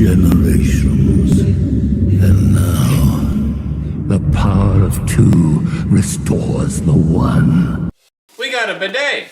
generations. And now, the power of two restores the one. We got a bidet.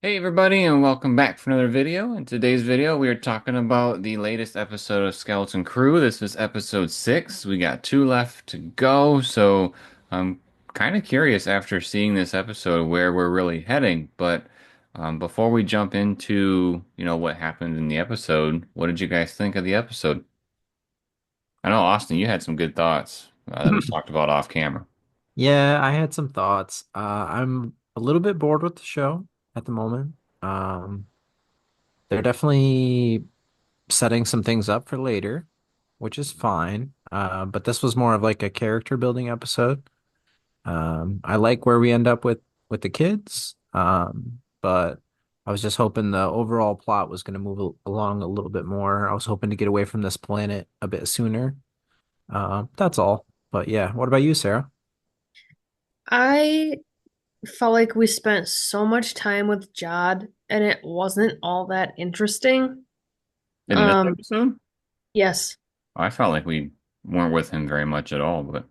Hey everybody, and welcome back for another video. In today's video, we are talking about the latest episode of Skeleton Crew. This is episode 6. We got 2 left to go, so I'm kind of curious after seeing this episode where we're really heading. But before we jump into, what happened in the episode, what did you guys think of the episode? I know, Austin, you had some good thoughts that we talked about off camera. Yeah, I had some thoughts. I'm a little bit bored with the show at the moment. They're definitely setting some things up for later, which is fine. But this was more of like a character building episode. I like where we end up with the kids. But I was just hoping the overall plot was going to move along a little bit more. I was hoping to get away from this planet a bit sooner. That's all. But yeah, what about you, Sarah? I felt like we spent so much time with Jod and it wasn't all that interesting. In this Um, episode, yes. I felt like we weren't with him very much at all, but.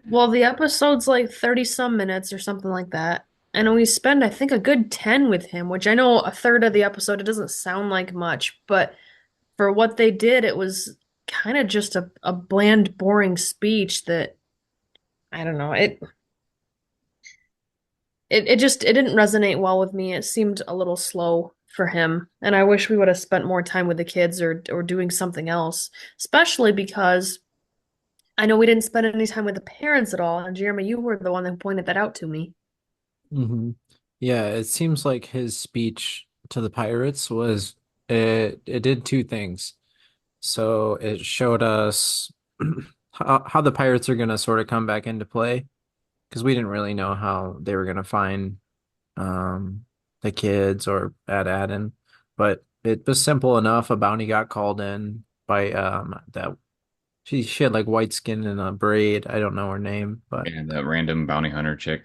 Well, the episode's like 30 some minutes or something like that. And we spend, I think, a good 10 with him, which I know a third of the episode, it doesn't sound like much, but for what they did, it was kind of just a bland, boring speech that I don't know. It didn't resonate well with me. It seemed a little slow for him, and I wish we would have spent more time with the kids or doing something else, especially because I know we didn't spend any time with the parents at all. And Jeremy, you were the one that pointed that out to me. hmm Yeah, it seems like his speech to the pirates was it did two things. So it showed us how the pirates are going to sort of come back into play because we didn't really know how they were going to find um the kids or Adin, but it was simple enough. A bounty got called in by that she had like white skin and a braid. I don't know her name, but And that random bounty hunter chick.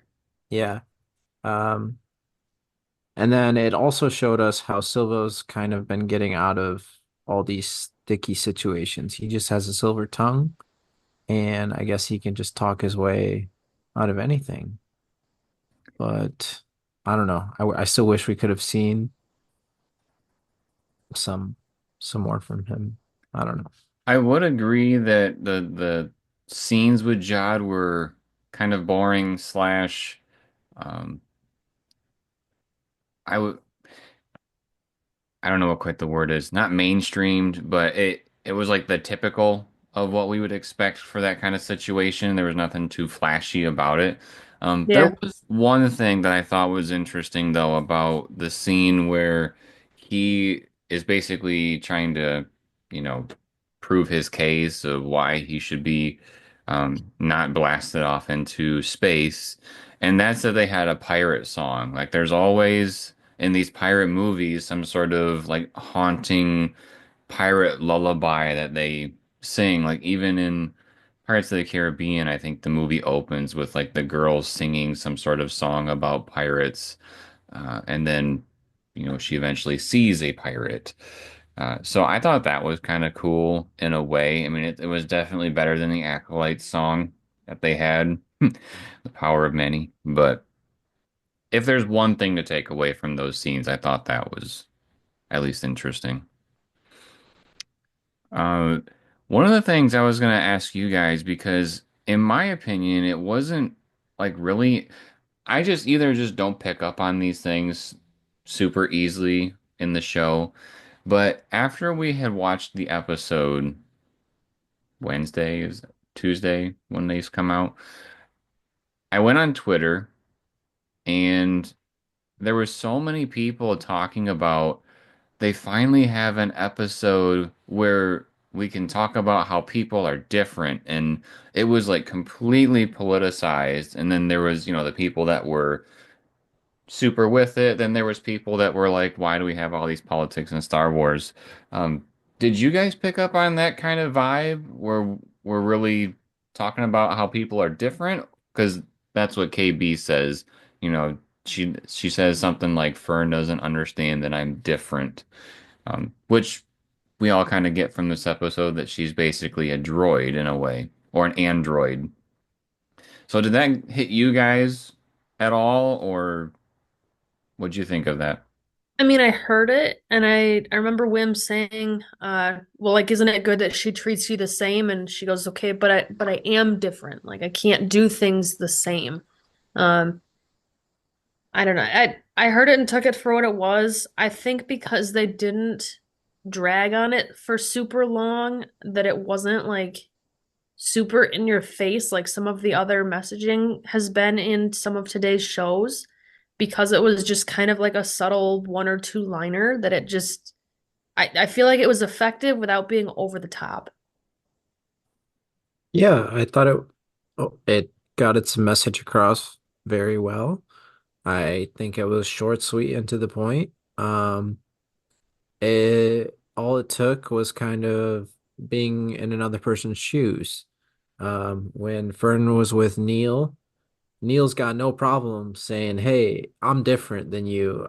yeah. Um And then it also showed us how Silva's kind of been getting out of all these sticky situations. He just has a silver tongue, and I guess he can just talk his way out of anything. But I don't know. I still wish we could have seen some some more from him. I don't know. I would agree that the scenes with Jod were kind of boring slash um I would I don't know what quite the word is. Not mainstreamed, but it was like the typical of what we would expect for that kind of situation. There was nothing too flashy about it. There Yeah. was one thing that I thought was interesting though about the scene where he is basically trying to, you know, prove his case of why he should be not blasted off into space. And that's that they had a pirate song. Like there's always in these pirate movies some sort of like haunting pirate lullaby that they sing. Like even in Pirates of the Caribbean, I think the movie opens with like the girls singing some sort of song about pirates, and then she eventually sees a pirate. So I thought that was kind of cool in a way. I mean, it was definitely better than the Acolyte song that they had, The Power of Many. But if there's one thing to take away from those scenes, I thought that was at least interesting. Uh, One of the things I was going to ask you guys, because in my opinion, it wasn't like really, I just either just don't pick up on these things super easily in the show. But after we had watched the episode Wednesday, is Tuesday when these come out, I went on Twitter and there were so many people talking about they finally have an episode where we can talk about how people are different, and it was like completely politicized. And then there was, the people that were super with it. Then there was people that were like, why do we have all these politics in Star Wars? Um, did you guys pick up on that kind of vibe where we're really talking about how people are different? Because that's what KB says. She says something like Fern doesn't understand that I'm different, which we all kind of get from this episode that she's basically a droid in a way, or an android. So did that hit you guys at all, or what'd you think of that? I mean, I heard it and I remember Wim saying, well, like, isn't it good that she treats you the same? And she goes, okay, but I am different. Like I can't do things the same. Um, I don't know. I heard it and took it for what it was. I think because they didn't drag on it for super long, that it wasn't like super in your face like some of the other messaging has been in some of today's shows, because it was just kind of like a subtle one or two liner that it just I feel like it was effective without being over the top. Yeah, I thought it got its message across very well. I think it was short, sweet, and to the point. It all it took was kind of being in another person's shoes. When Fern was with Neil, Neil's got no problem saying, "Hey, I'm different than you.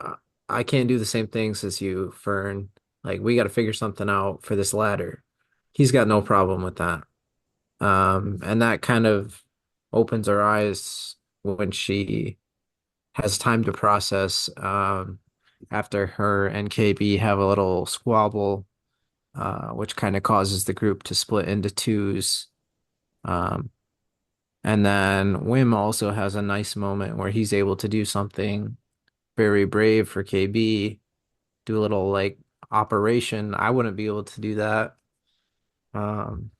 I can't do the same things as you, Fern. Like, we got to figure something out for this ladder." He's got no problem with that. And that kind of opens her eyes when she has time to process, after her and KB have a little squabble, which kind of causes the group to split into twos. Um, and then Wim also has a nice moment where he's able to do something very brave for KB, do a little like operation. I wouldn't be able to do that. Um,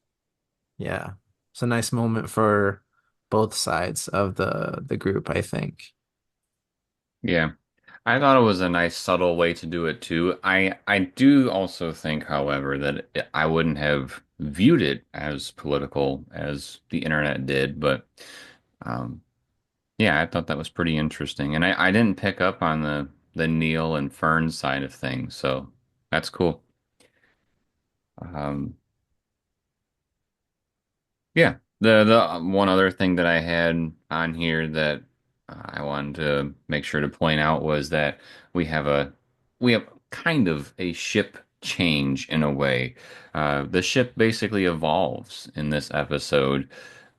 yeah, it's a nice moment for both sides of the group, I think. Yeah. I thought it was a nice subtle way to do it too. I do also think, however, that I wouldn't have viewed it as political as the internet did, but um, yeah, I thought that was pretty interesting, and I didn't pick up on the Neil and Fern side of things, so that's cool. Um, Yeah, the one other thing that I had on here that I wanted to make sure to point out was that we have a we have kind of a ship change in a way. The ship basically evolves in this episode.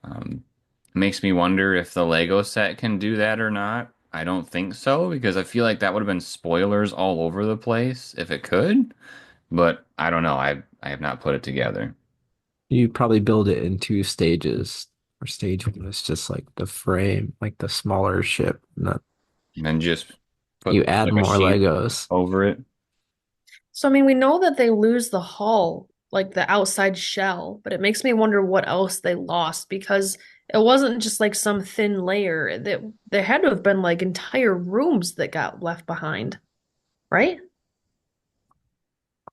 Um, Makes me wonder if the Lego set can do that or not. I don't think so because I feel like that would have been spoilers all over the place if it could, but I don't know. I have not put it together. You probably build it in two stages. Or stage one is just like the frame, like the smaller ship. Not And then just put you add like a more sheet Legos. over it. So I mean, we know that they lose the hull, like the outside shell, but it makes me wonder what else they lost, because it wasn't just like some thin layer. That there had to have been like entire rooms that got left behind, right?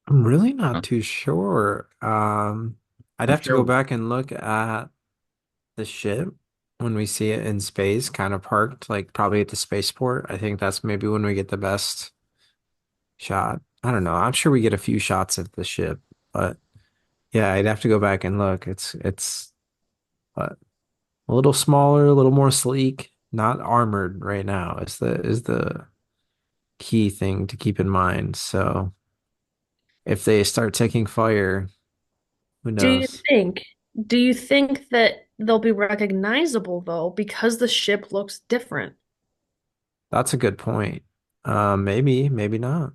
I'm really not Huh? too sure. I'd I'm have to go sure. back and look at the ship when we see it in space, kind of parked, like probably at the spaceport. I think that's maybe when we get the best shot. I don't know. I'm sure we get a few shots of the ship, but yeah, I'd have to go back and look. It's uh, a little smaller, a little more sleek, not armored right now is the key thing to keep in mind. So if they start taking fire, who Do you knows? think, do you think that they'll be recognizable though, because the ship looks different? That's a good point. Maybe, maybe not.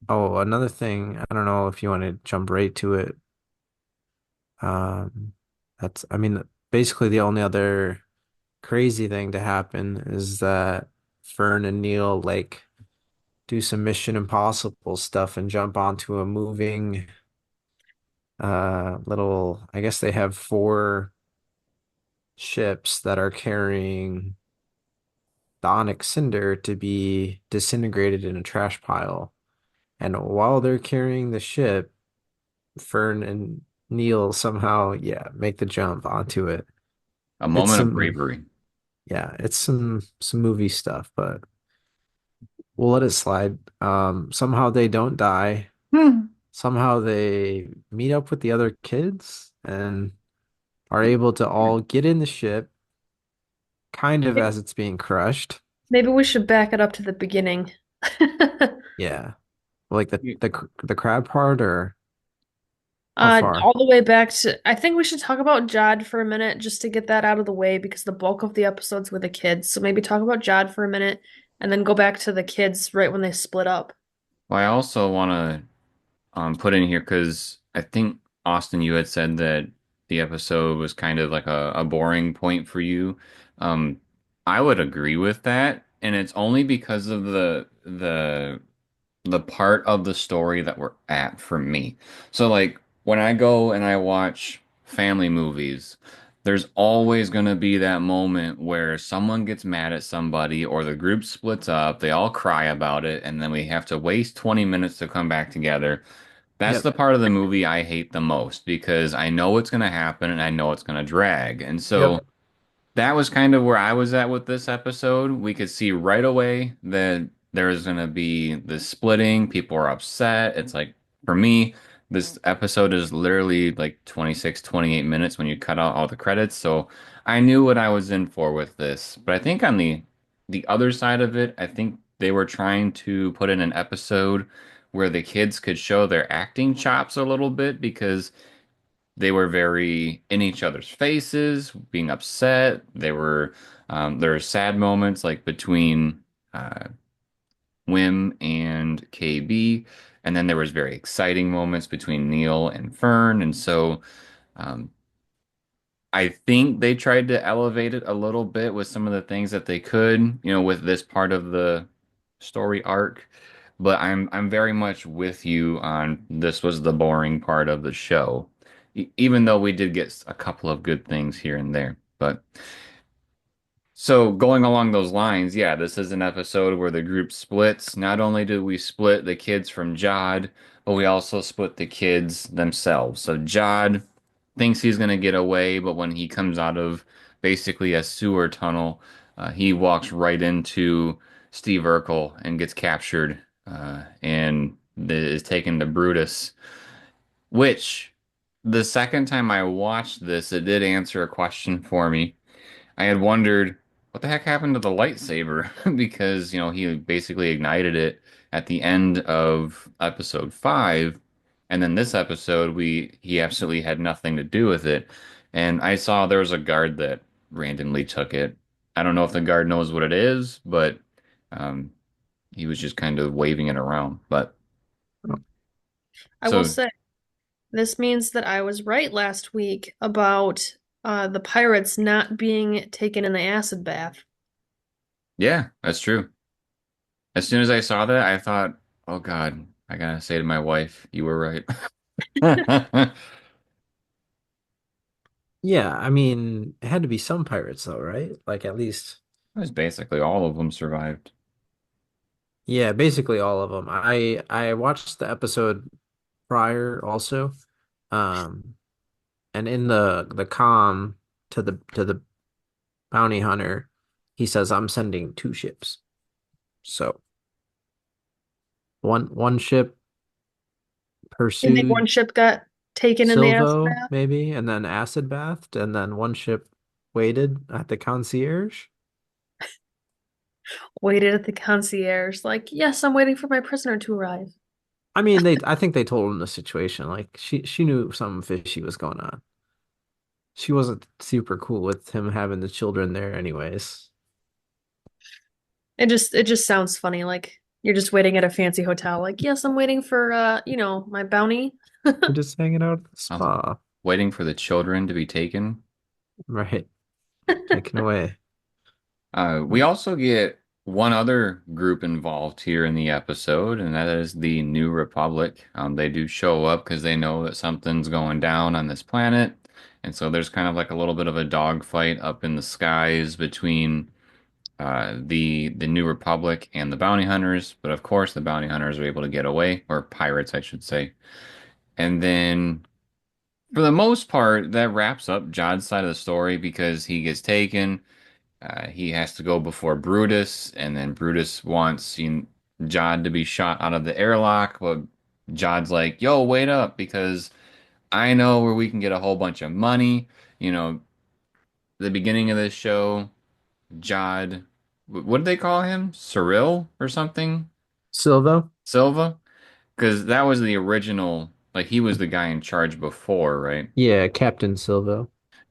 Oh, another thing, I don't know if you want to jump right to it. Um, I mean, basically the only other crazy thing to happen is that Fern and Neil like do some Mission Impossible stuff and jump onto a moving little, I guess they have four ships that are carrying the onyx cinder to be disintegrated in a trash pile. And while they're carrying the ship, Fern and Neil somehow, yeah, make the jump onto it. A It's moment of some, bravery. yeah, it's some movie stuff, but we'll let it slide. Somehow they don't die. Hmm. Somehow they meet up with the other kids and are able to all get in the ship, kind of as it's being crushed. Maybe we should back it up to the beginning. Yeah. Like the crab part or how All far? the way back to, I think we should talk about Jod for a minute just to get that out of the way because the bulk of the episodes with the kids. So maybe talk about Jod for a minute and then go back to the kids right when they split up. Well, I also want to put in here because I think Austin, you had said that the episode was kind of like a boring point for you. Um, I would agree with that, and it's only because of the part of the story that we're at for me. So like when I go and I watch family movies, there's always going to be that moment where someone gets mad at somebody or the group splits up, they all cry about it, and then we have to waste 20 minutes to come back together. That's Yep. the part of the movie I hate the most because I know it's going to happen and I know it's going to drag. And so Yep. that was kind of where I was at with this episode. We could see right away that there's going to be this splitting. People are upset. It's like, for me, this episode is literally like 26, 28 minutes when you cut out all the credits. So I knew what I was in for with this. But I think on the other side of it, I think they were trying to put in an episode where the kids could show their acting chops a little bit because they were very in each other's faces, being upset. There were sad moments like between uh, Wim and KB, and then there was very exciting moments between Neil and Fern. And so um, I think they tried to elevate it a little bit with some of the things that they could, with this part of the story arc. But I'm very much with you on this was the boring part of the show, even though we did get a couple of good things here and there. But so going along those lines, yeah, this is an episode where the group splits. Not only do we split the kids from Jod, but we also split the kids themselves. So Jod thinks he's going to get away, but when he comes out of basically a sewer tunnel, he walks right into Steve Urkel and gets captured and is taken to Brutus, which the second time I watched this, it did answer a question for me. I had wondered what the heck happened to the lightsaber because, he basically ignited it at the end of episode 5, and then this episode he absolutely had nothing to do with it. And I saw there was a guard that randomly took it. I don't know if the guard knows what it is, but um, he was just kind of waving it around. But I will so say this means that I was right last week about the pirates not being taken in the acid bath. yeah, that's true. As soon as I saw that, I thought, oh God, I gotta say to my wife, you were right. Yeah, I mean, it had to be some pirates though, right? Like at least, Because basically all of them survived. yeah, basically all of them. I watched the episode prior also. Um, and in the comm to the bounty hunter, he says I'm sending 2 ships. So one ship You think one pursued ship got taken in the acid Silvo, bath? maybe, and then acid bathed, and then one ship waited at the concierge. Waited at the concierge, like, yes, I'm waiting for my prisoner to arrive. I mean, I think they told him the situation. Like she knew something fishy was going on. She wasn't super cool with him having the children there anyways. It just sounds funny, like you're just waiting at a fancy hotel, like, yes, I'm waiting for my bounty. We're just hanging out at the I was spa. waiting for the children to be taken. Right. Taken away. We also get one other group involved here in the episode, and that is the New Republic. They do show up because they know that something's going down on this planet, and so there's kind of like a little bit of a dogfight up in the skies between the New Republic and the bounty hunters, but of course the bounty hunters are able to get away, or pirates, I should say. And then for the most part, that wraps up Jod's side of the story because he gets taken. He has to go before Brutus, and then Brutus wants Jod to be shot out of the airlock, but Jod's like, "Yo, wait up, because I know where we can get a whole bunch of money." You know, the beginning of this show, Jod, what did they call him? Cyril or something? Silva? Silva? Because that was the original, like he was the guy in charge before, right? Yeah, Captain Silva.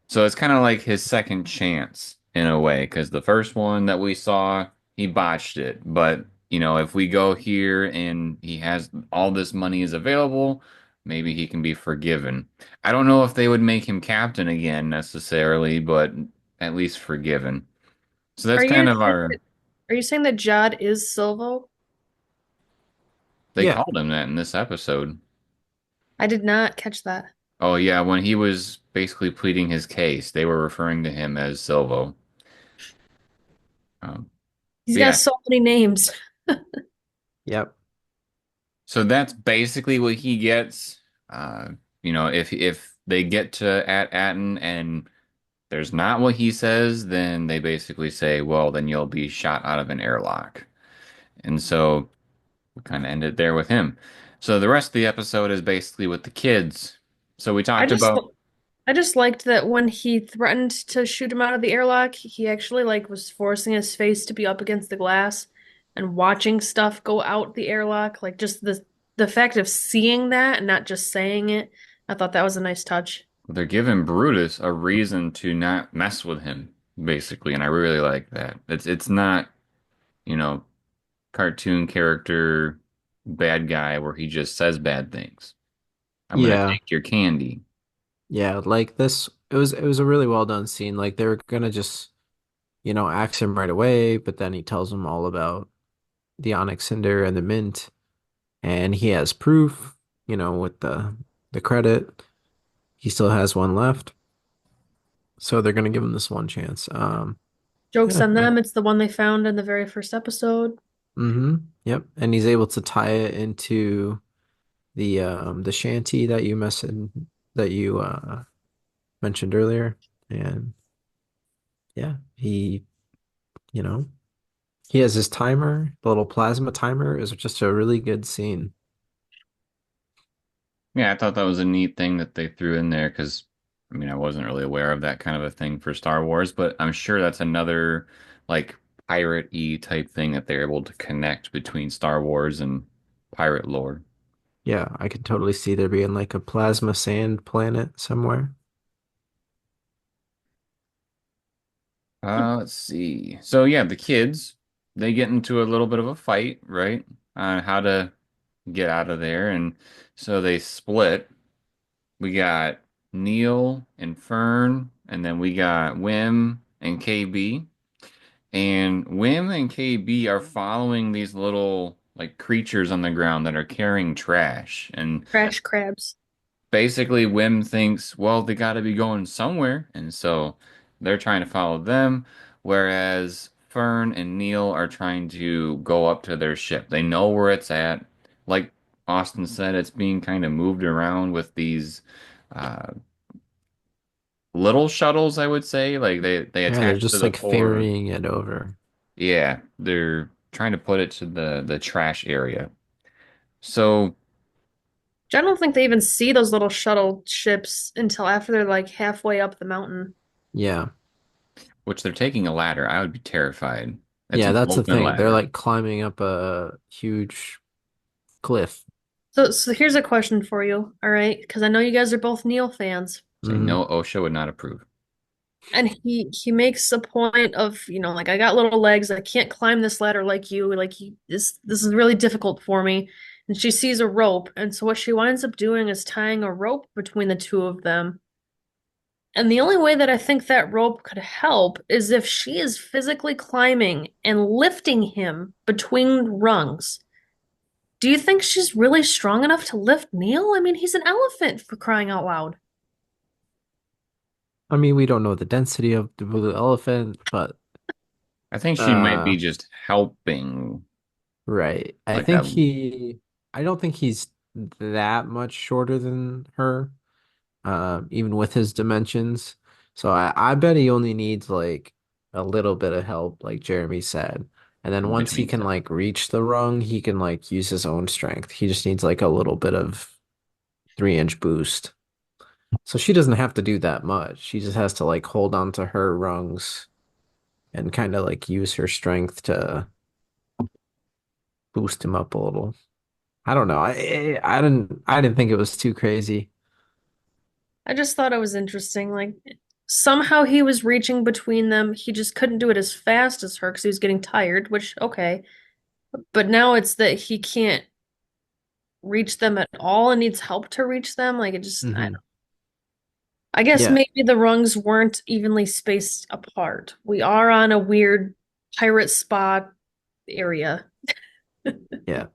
So it's kind of like his second chance in a way, because the first one that we saw, he botched it. But, if we go here and he has all this money is available, maybe he can be forgiven. I don't know if they would make him captain again necessarily, but at least forgiven. So Are that's you kind of our, are you saying that Jod is Silvo? they Yeah, called him that in this episode. I did not catch that. Oh, yeah, when he was basically pleading his case, they were referring to him as Silvo. Um, He's but got yeah, so many names. yep. so that's basically what he gets. Uh, if they get to at Atten and there's not what he says, then they basically say, well, then you'll be shot out of an airlock. And so we kind of end it there with him. So the rest of the episode is basically with the kids. So we I talked just about I just liked that when he threatened to shoot him out of the airlock, he actually like was forcing his face to be up against the glass and watching stuff go out the airlock. Like just the fact of seeing that and not just saying it, I thought that was a nice touch. they're giving Brutus a reason to not mess with him, basically, and I really like that. It's not, you know, cartoon character bad guy where he just says bad things. I'm gonna Yeah. take your candy. Yeah, like this it was a really well done scene. Like they were gonna just, axe him right away, but then he tells them all about the Onyx Cinder and the Mint, and he has proof, with the credit. He still has one left. So they're gonna give him this one chance. Joke's Yeah. on them, it's the one they found in the very first episode. Mm-hmm. Yep. And he's able to tie it into the shanty that you mentioned earlier. And yeah, you know, he has his timer, the little plasma timer is just a really good scene. Yeah, I thought that was a neat thing that they threw in there because, I mean, I wasn't really aware of that kind of a thing for Star Wars, but I'm sure that's another like pirate-y type thing that they're able to connect between Star Wars and pirate lore. Yeah, I could totally see there being like a plasma sand planet somewhere. Let's see. So yeah, the kids, they get into a little bit of a fight, right? On how to get out of there, and so they split. We got Neil and Fern, and then we got Wim and KB. And Wim and KB are following these little like creatures on the ground that are carrying trash. And Crash crabs. basically Wim thinks, well, they got to be going somewhere, and so they're trying to follow them, whereas Fern and Neil are trying to go up to their ship. They know where it's at. Like Austin said, it's being kind of moved around with these uh, little shuttles, I would say. Like they Yeah, they're attach to just the like core. ferrying it over. Yeah, they're trying to put it to the trash area. So, Which I don't think they even see those little shuttle ships until after they're like halfway up the mountain. Yeah. which they're taking a ladder. I would be terrified. It's Yeah, an that's the open thing. They're ladder. like climbing up a huge cliff. So here's a question for you, all right? Because I know you guys are both Neil fans. Say Hmm. no, OSHA would not approve. And he makes a point of, like I got little legs, I can't climb this ladder like you. Like this is really difficult for me. And she sees a rope, and so what she winds up doing is tying a rope between the two of them. And the only way that I think that rope could help is if she is physically climbing and lifting him between rungs. Do you think she's really strong enough to lift Neil? I mean, he's an elephant for crying out loud. I mean, we don't know the density of the blue elephant, but I think she might Uh, be just helping right. like a I don't think he's that much shorter than her, even with his dimensions. So I bet he only needs like a little bit of help, like Jeremy said. And then in once he between can stuff. like reach the rung, he can like use his own strength. He just needs like a little bit of 3-inch boost. So she doesn't have to do that much. She just has to like hold on to her rungs and kind of like use her strength to boost him up a little. I don't know. I didn't think it was too crazy. I just thought it was interesting. Like somehow he was reaching between them. He just couldn't do it as fast as her because he was getting tired, which okay. But now it's that he can't reach them at all and needs help to reach them. Like it just Hmm. I guess Yeah, maybe the rungs weren't evenly spaced apart. We are on a weird pirate spa area. yeah.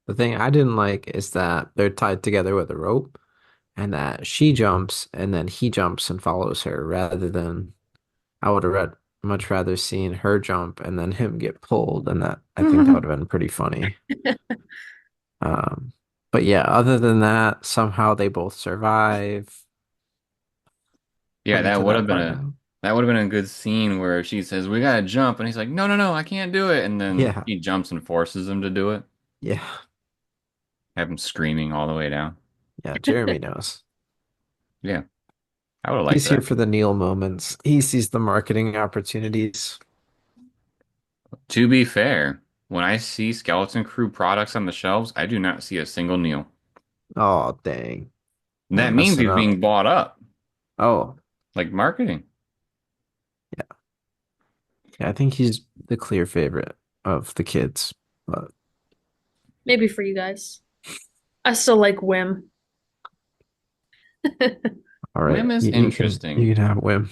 The thing I didn't like is that they're tied together with a rope and that she jumps and then he jumps and follows her rather than I would have much rather seen her jump and then him get pulled and that I think that would have been pretty funny. Um, but yeah, other than that, somehow they both survive. Yeah, Couldn't that to would that have been part a now. that would have been a good scene where she says, "We gotta jump," and he's like, "No, no, no, I can't do it." And then Yeah, he jumps and forces him to do it, yeah, have him screaming all the way down. yeah. Jeremy knows. Yeah, I would have liked He's here that. for the Neil moments. He sees the marketing opportunities. To be fair, when I see Skeleton Crew products on the shelves, I do not see a single Neil. Oh, dang. That I'm means messing he's up. being bought up, Oh, like marketing. yeah. Yeah, I think he's the clear favorite of the kids. But Maybe for you guys. I still like Wim. all right, Wim is you interesting, can have Wim.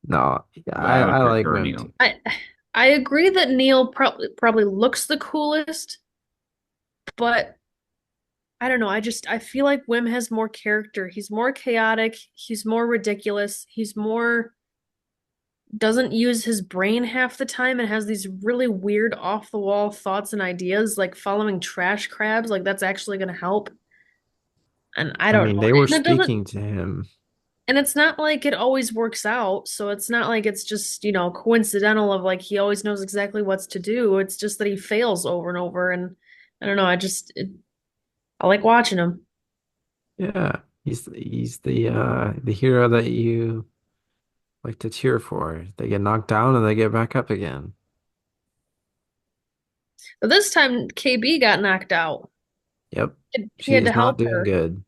No, yeah, but I would I like prefer Wim Neil. too. I agree that Neil probably looks the coolest, but I don't know. I feel like Wim has more character. He's more chaotic. He's more ridiculous. He's more doesn't use his brain half the time and has these really weird off the wall thoughts and ideas like following trash crabs like that's actually going to help. And I I don't mean, know. they were And it doesn't speaking to him. and it's not like it always works out. So it's not like it's just, coincidental of like he always knows exactly what's to do. It's just that he fails over and over and I don't know, I like watching him. Yeah, he's the hero that you like to cheer for. They get knocked down and they get back up again. But this time KB got knocked out. Yep, He she had to is not help doing her. good.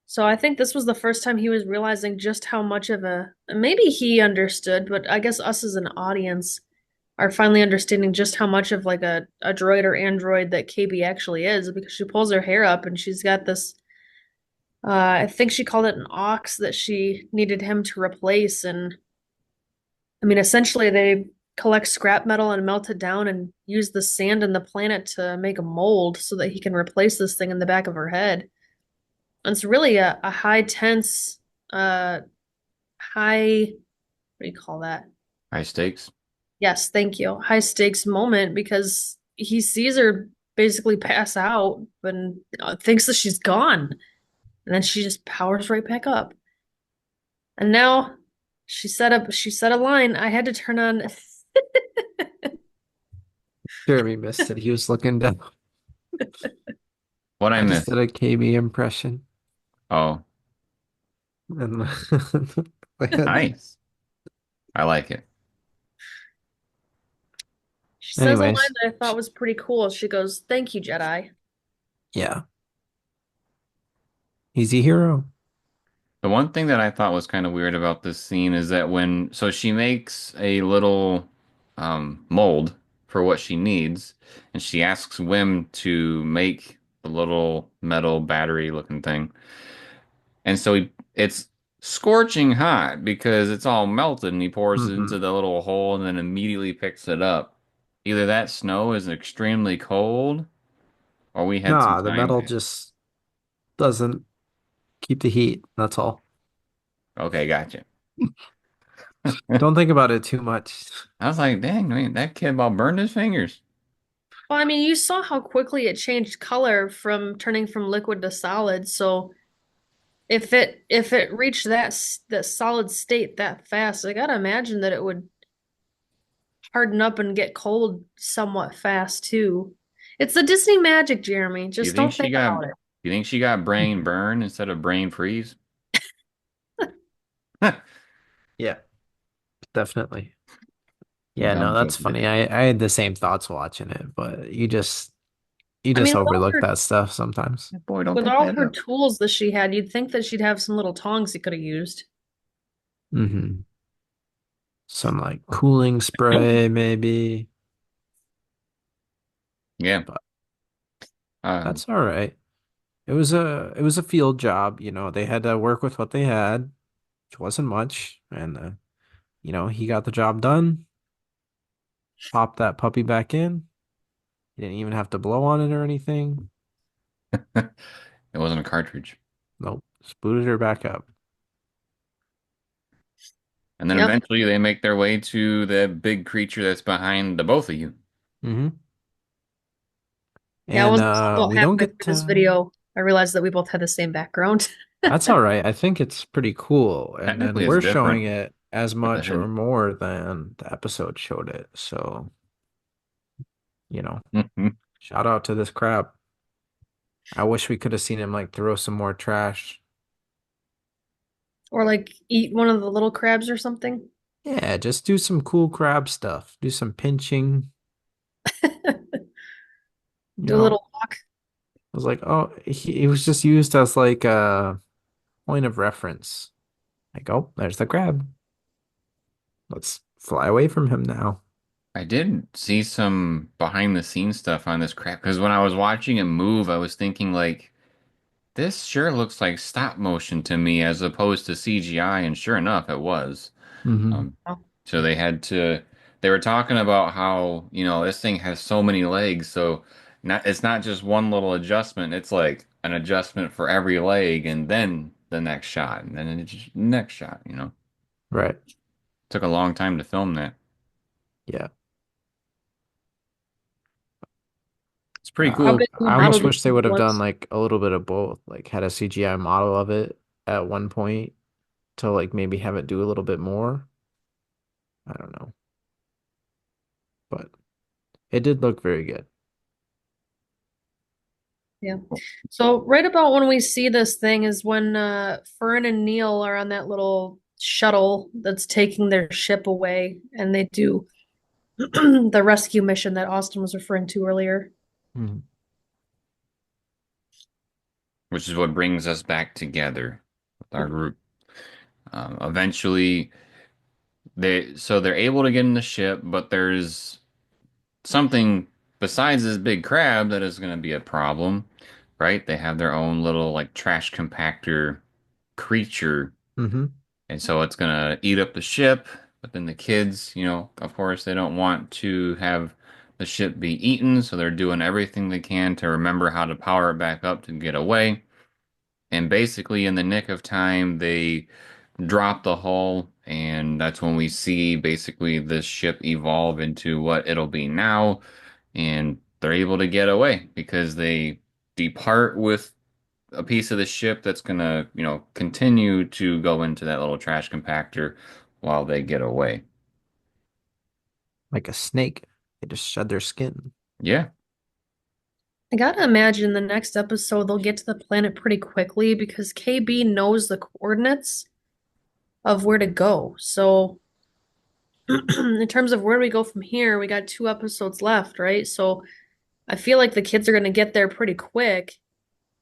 So I think this was the first time he was realizing just how much of a maybe he understood, but I guess us as an audience are finally understanding just how much of like a droid or android that KB actually is because she pulls her hair up and she's got this I think she called it an ox that she needed him to replace and I mean essentially they collect scrap metal and melt it down and use the sand and the planet to make a mold so that he can replace this thing in the back of her head. It's really a high tense, uh, high, what do you call that? High stakes. Yes, thank you. High stakes moment because he sees her basically pass out and thinks that she's gone. And then she just powers right back up. And now she said a line. I had to turn on. Jeremy missed it. He was looking down. What I I just missed. did a KB impression. Oh, And and nice. I like it. She says a line anyways, that I thought was pretty cool. She goes, "Thank you, Jedi." yeah, he's a hero. The one thing that I thought was kind of weird about this scene is that so she makes a little mold for what she needs, and she asks Wim to make the little metal battery looking thing. And so it's scorching hot because it's all melted and he pours it Hmm. into the little hole and then immediately picks it up. Either that snow is extremely cold or we had some Nah, the time. metal just doesn't keep the heat. That's all. Okay, gotcha. Don't think about it too much. I was like, dang, man, that kid about burned his fingers. Well, I mean, you saw how quickly it changed color from turning from liquid to solid. So if it reached that solid state that fast, I gotta imagine that it would harden up and get cold somewhat fast too. It's the Disney magic, Jeremy. You Just think don't she think got about it. you think she got brain burn instead of brain freeze? Yeah, definitely. Yeah, Dumb no, joke that's funny. there. I had the same thoughts watching it, but you I just mean, overlook that stuff sometimes. Boy, don't with pick all that her up. tools that she had, you'd think that she'd have some little tongs he could have used. Hmm. Some like cooling spray, maybe, Yeah. but Um, that's all right. It was a field job, they had to work with what they had, which wasn't much, and he got the job done, popped that puppy back in. He didn't even have to blow on it or anything. it wasn't a cartridge. Nope, just booted her back up. And then Yep. eventually they make their way to the big creature that's behind the both of you. Hmm. Yeah, I And wasn't about we don't halfway get through this video. I realized that we both had the same background. that's all right. I think it's pretty cool. And Technically, then it's we're different, showing it as but the much head. or more than the episode showed it. So, you know, shout out to this crab. I wish we could have seen him like throw some more trash. Or like eat one of the little crabs or something. Yeah, just do some cool crab stuff. Do some pinching, you Do a know. little walk. I was like, oh, he was just used as like a point of reference. Like, oh, there's the crab. Let's fly away from him now. I did see some behind the scenes stuff on this crap because when I was watching it move, I was thinking like, this sure looks like stop motion to me as opposed to CGI, and sure enough, it was. Hmm. Um, so they were talking about how, this thing has so many legs, so it's not just one little adjustment, it's like an adjustment for every leg, and then the next shot, and then just next shot. Right. Took a long time to film that. Yeah. It's pretty How Uh, cool. big of a I model almost do you wish they think would it have done was? like a little bit of both, like had a CGI model of it at one point to like maybe have it do a little bit more. I don't know, but it did look very good. Yeah. So right about when we see this thing is when Fern and Neil are on that little shuttle that's taking their ship away, and they do the rescue mission that Austin was referring to earlier. Mhm. Which is what brings us back together with our group. Eventually, they're able to get in the ship, but there's something besides this big crab that is going to be a problem, right? They have their own little like trash compactor creature, Mhm. and so it's going to eat up the ship. But then the kids, of course, they don't want to have the ship be eaten, so they're doing everything they can to remember how to power it back up to get away. And basically, in the nick of time, they drop the hull, and that's when we see basically this ship evolve into what it'll be now. And they're able to get away because they depart with a piece of the ship that's gonna, continue to go into that little trash compactor while they get away. Like a snake, they just shed their skin. Yeah. I gotta imagine the next episode they'll get to the planet pretty quickly because KB knows the coordinates of where to go. So in terms of where do we go from here, we got 2 episodes left, right? So I feel like the kids are gonna get there pretty quick,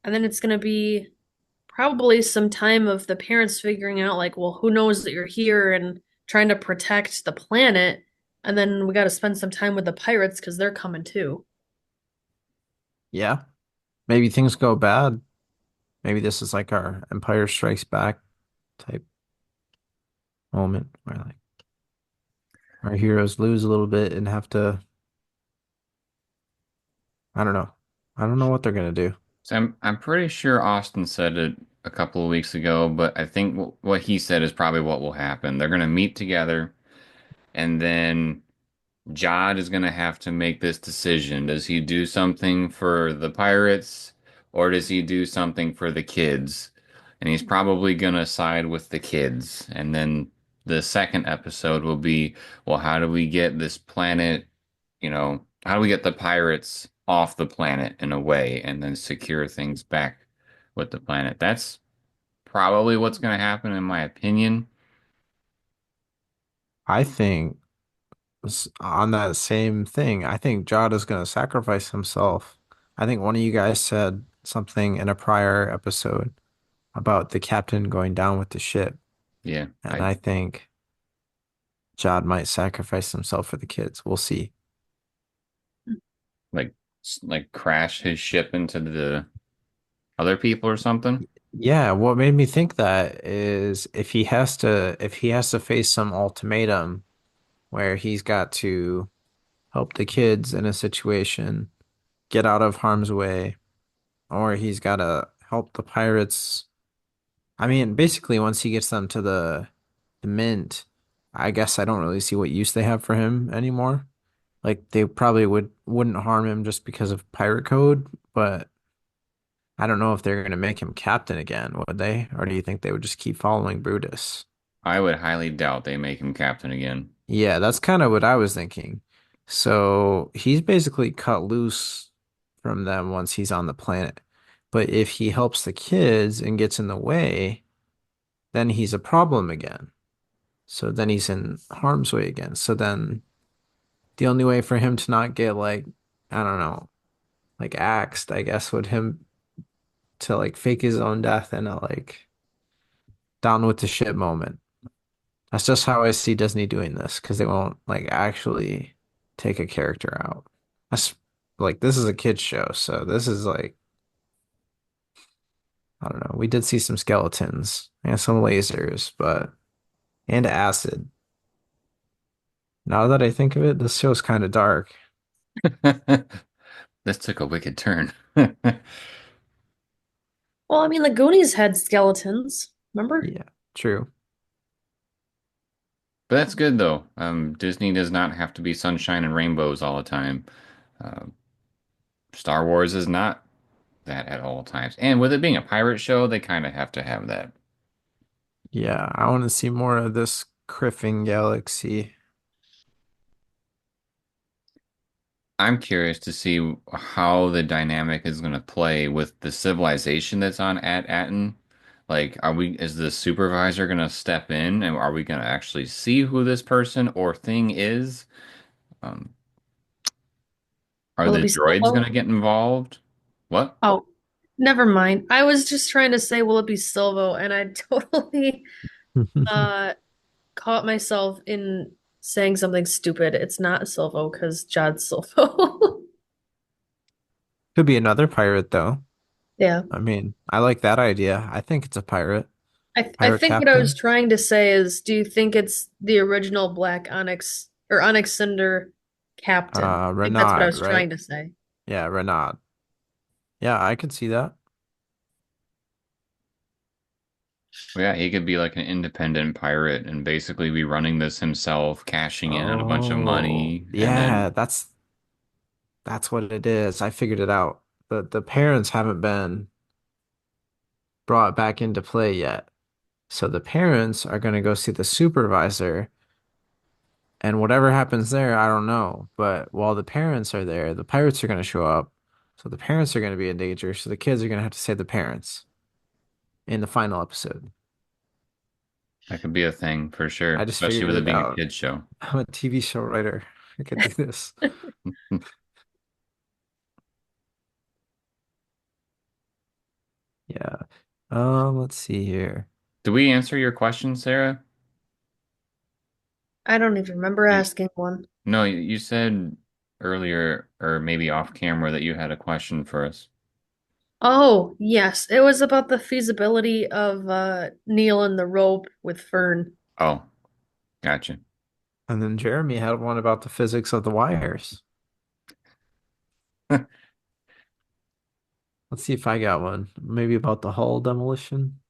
and then it's gonna be probably some time of the parents figuring out like, well, who knows that you're here and trying to protect the planet, and then we got to spend some time with the pirates because they're coming too. Yeah, maybe things go bad. Maybe this is like our Empire Strikes Back type moment where like our heroes lose a little bit and have to, I don't know. I don't know what they're gonna do. So I'm pretty sure Austin said it a couple of weeks ago, but I think what he said is probably what will happen. They're going to meet together, and then Jod is going to have to make this decision. Does he do something for the pirates, or does he do something for the kids? And he's probably going to side with the kids. And then the second episode will be, well, how do we get this planet, how do we get the pirates off the planet in a way and then secure things back with the planet? That's probably what's going to happen, in my opinion. I think on that same thing, I think Jod is going to sacrifice himself. I think one of you guys said something in a prior episode about the captain going down with the ship, Yeah, and I I think Jod might sacrifice himself for the kids. We'll see. like like crash his ship into the other people or something. Yeah, what made me think that is if he has to face some ultimatum where he's got to help the kids in a situation, get out of harm's way, or he's got to help the pirates. I mean, basically, once he gets them to the mint, I guess I don't really see what use they have for him anymore. Like they probably wouldn't harm him just because of pirate code, but I don't know if they're gonna make him captain again, would they? Or do you think they would just keep following Brutus? I would highly doubt they make him captain again. Yeah, that's kind of what I was thinking. So he's basically cut loose from them once he's on the planet. But if he helps the kids and gets in the way, then he's a problem again. So then he's in harm's way again. So then the only way for him to not get like, I don't know, like axed, I guess, would him to like fake his own death in a like down with the ship moment. That's just how I see Disney doing this because they won't like actually take a character out. That's like this is a kids show, so this is like I don't know. We did see some skeletons and some lasers, but and acid. Now that I think of it, this show's kind of dark. This took a wicked turn. Well, I mean, the Goonies had skeletons, remember? Yeah, true. But that's good though. Disney does not have to be sunshine and rainbows all the time. Uh, Star Wars is not that at all times. And with it being a pirate show, they kind of have to have that. Yeah, I want to see more of this Criffing galaxy. I'm curious to see how the dynamic is going to play with the civilization that's on at Aten. Like, is the supervisor going to step in and are we going to actually see who this person or thing is? Um, are Will it the be droids going Silvo? to get involved? What? Oh, never mind. I was just trying to say, will it be Silvo? And I totally uh caught myself in saying something stupid. It's not Silvo because Jod's Silvo. Could be another pirate though. Yeah. I mean, I like that idea. I think it's a pirate. I Pirate think what I was captain. trying to say is, do you think it's the original Black Onyx or Onyx Cinder captain? I think that's what I Renaud, was right? trying to say. Yeah, Renaud. Yeah, I could see that. Well, yeah, he could be like an independent pirate and basically be running this himself, cashing in on a bunch of Oh, money, and yeah, then that's what it is. I figured it out. The parents haven't been brought back into play yet. So the parents are going to go see the supervisor, and whatever happens there, I don't know. But while the parents are there, the pirates are going to show up. So the parents are going to be in danger. So the kids are going to have to save the parents in the final episode. that could be a thing for sure, I just especially figured with it it being a out. kid's show. I'm a TV show writer. I could do this. Yeah. Let's see here. Did we answer your question, Sarah? I don't even remember You- asking one. No, you said earlier, or maybe off camera, that you had a question for us. Oh, yes. It was about the feasibility of Neil and the rope with Fern. Oh, gotcha. And then Jeremy had one about the physics of the wires. Let's see if I got one. Maybe about the hull demolition.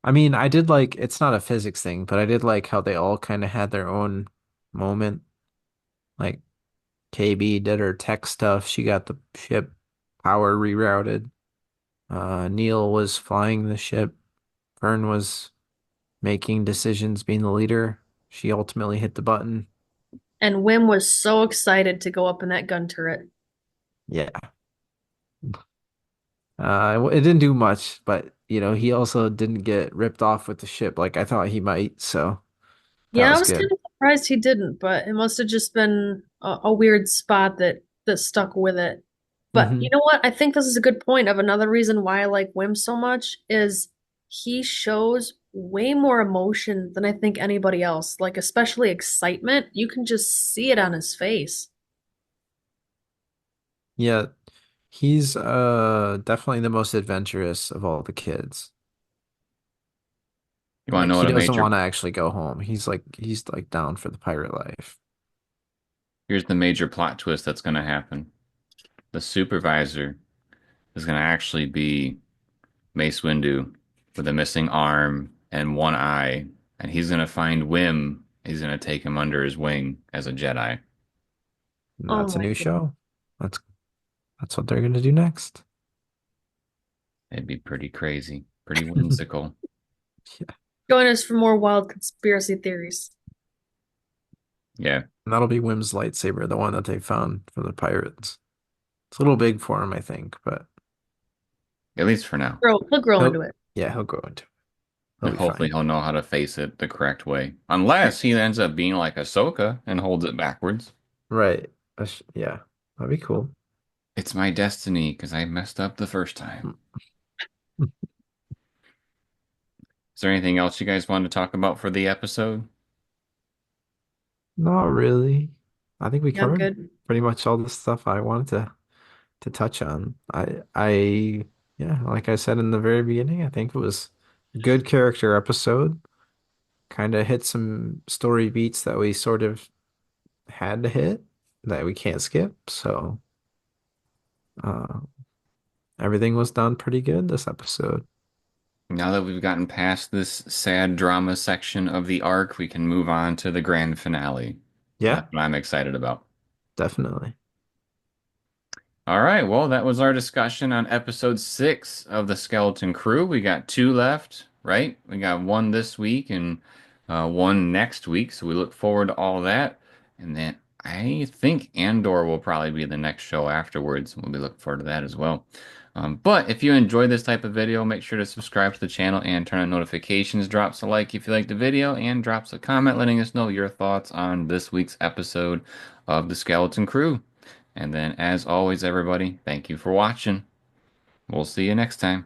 I mean, I did like it's not a physics thing, but I did like how they all kind of had their own moment. Like KB did her tech stuff. She got the ship power rerouted. Neil was flying the ship. Vern was making decisions, being the leader. She ultimately hit the button. And Wim was so excited to go up in that gun turret. Yeah. It didn't do much, but he also didn't get ripped off with the ship like I thought he might, so that Yeah, I was was kind good. of surprised he didn't, but it must have just been a weird spot that stuck with it. But you Hmm. know what? I think this is a good point of another reason why I like Wim so much is he shows way more emotion than I think anybody else, like especially excitement. You can just see it on his face. Yeah, he's definitely the most adventurous of all the kids. You want to Like know he what a doesn't major want to actually go home. He's like down for the pirate life. Here's the major plot twist that's going to happen. The supervisor is going to actually be Mace Windu with a missing arm and one eye, and he's going to find Wim. He's going to take him under his wing as a Jedi. And Oh that's a my new goodness. show. That's what they're gonna do next. It'd be pretty crazy, pretty whimsical. Yeah. Join us for more wild conspiracy theories. Yeah, And that'll be Wim's lightsaber, the one that they found for the pirates. It's a little big for him, I think, but at least for now. He'll grow he'll into it. yeah, he'll grow into it. He'll be Hopefully, fine. he'll know how to face it the correct way. Unless he ends up being like Ahsoka and holds it backwards. Right. Yeah. That'd be cool. It's my destiny because I messed up the first time. Is there anything else you guys want to talk about for the episode? Not really. I think we Yeah, I'm covered good. pretty much all the stuff I wanted to touch on. Yeah, like I said in the very beginning, I think it was a good character episode. Kind of hit some story beats that we sort of had to hit that we can't skip. So, uh, everything was done pretty good this episode. Now that we've gotten past this sad drama section of the arc, we can move on to the grand finale. Yeah, That's what I'm excited about. definitely. All right, well, that was our discussion on episode 6 of the Skeleton Crew. We got two left, right? We got one this week and one next week, so we look forward to all that. And then I think Andor will probably be the next show afterwards. We'll be looking forward to that as well. But if you enjoy this type of video, make sure to subscribe to the channel and turn on notifications. Drops a like if you like the video and drops a comment letting us know your thoughts on this week's episode of the Skeleton Crew. And then, as always, everybody, thank you for watching. We'll see you next time.